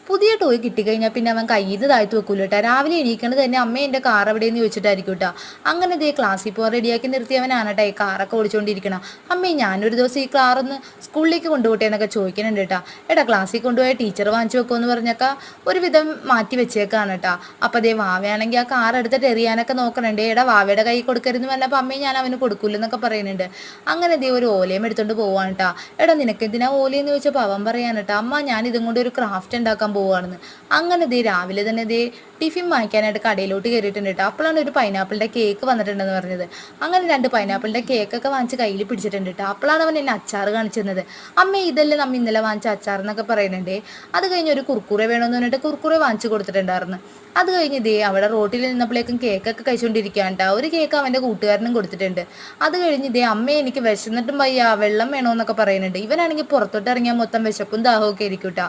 പുതിയ ടോയ് കിട്ടിക്കഴിഞ്ഞാൽ പിന്നെ അവൻ കയ്യിൽ നിന്ന് താഴ്ത്തു വെക്കൂല കേട്ടോ. രാവിലെ എണീക്കണത് തന്നെ അമ്മ എൻ്റെ കാർ എവിടെയെന്ന് ചോദിച്ചിട്ടായിരിക്കും കേട്ടോ. അങ്ങനെ ഇതേ ക്ലാസ്സിൽ പോകാൻ റെഡിയാക്കി നിർത്തിയവനാണ് കേട്ടോ ഈ കാറൊക്കെ ഓടിച്ചുകൊണ്ടിരിക്കണം. അമ്മേ ഞാനൊരു ദിവസം ഈ കാറൊന്ന് സ്കൂളിലേക്ക് കൊണ്ടുപോട്ടെ എന്നൊക്കെ ചോദിക്കുന്നുണ്ട് കേട്ടോ. എടാ ക്ലാസ്സിൽ കൊണ്ടുപോയ ടീച്ചർ വാങ്ങിച്ചു വെക്കുമെന്ന് പറഞ്ഞൊക്കെ ഒരുവിധം മാറ്റി വെച്ചേക്കാണ് കേട്ടോ. അപ്പം അതേ വാവയാണെങ്കിൽ ആ കാർ എടുത്തിട്ട് എറിയാനൊക്കെ നോക്കണുണ്ട്. എടാ വാവയുടെ കൈ കൊടുക്കരുതെന്ന് പറഞ്ഞപ്പോൾ അമ്മയെ ഞാൻ അവന് കൊടുക്കൂലെന്നൊക്കെ പറയുന്നുണ്ട്. അങ്ങനെ ഇതേ ഒരു ഓലയും എടുത്തുകൊണ്ട് പോവാണ് കേട്ടോ. എടാ നിനക്ക് എന്തിനാ ഓലയെന്ന് ചോദിച്ചപ്പോൾ അവൻ പറയാൻ കേട്ടോ, അമ്മ ഞാൻ ഇതും കൊണ്ട് ഒരു ക്രാഫ്റ്റ് ഉണ്ടാക്കാൻ പോവുകയാണെന്ന്. അങ്ങനെ ദേ രാവിലെ തന്നെ ദേ ടിഫിൻ വാങ്ങിക്കാനായിട്ട് കടയിലോട്ട് കയറിയിട്ടുണ്ട് കേട്ടോ. അപ്പോഴാണ് ഒരു പൈനാപ്പിളിൻ്റെ കേക്ക് വന്നിട്ടുണ്ടെന്ന് പറഞ്ഞത്. അങ്ങനെ 2 പൈനാപ്പിളിൻ്റെ കേക്കൊക്കെ വാങ്ങിച്ച് കയ്യിൽ പിടിച്ചിട്ടുണ്ട് കേട്ടോ. അപ്പോഴാണ് അവൻ എന്നെ അച്ചാർ കാണിച്ചു തന്നത്. അമ്മ ഇതല്ലേ നമ്മ ഇന്നലെ വാങ്ങിച്ച അച്ചാർ എന്നൊക്കെ പറയുന്നുണ്ട്. അത് കഴിഞ്ഞ് ഒരു കുർക്കുറെ വേണമെന്ന് പറഞ്ഞിട്ട് കുർക്കുറെ വാങ്ങിച്ചു കൊടുത്തിട്ടുണ്ടായിരുന്നു. അത് കഴിഞ്ഞ് ഇതേ അവിടെ റോട്ടിൽ നിന്നപ്പോഴേക്കും കേക്കൊക്കെ കഴിച്ചുകൊണ്ടിരിക്കുകയാണ് കേട്ടോ. ഒരു കേക്ക് അവൻ്റെ കൂട്ടുകാരനും കൊടുത്തിട്ടുണ്ട്. അത് കഴിഞ്ഞ് ഇതേ അമ്മ എനിക്ക് വിശന്നിട്ടും വയ്യ വെള്ളം വേണമെന്നൊക്കെ പറയുന്നുണ്ട്. ഇവനാണെങ്കിൽ പുറത്തോട്ട് ഇറങ്ങിയാൽ മൊത്തം വിശപ്പും ദാഹമൊക്കെ ആയിരിക്കും കേട്ടോ.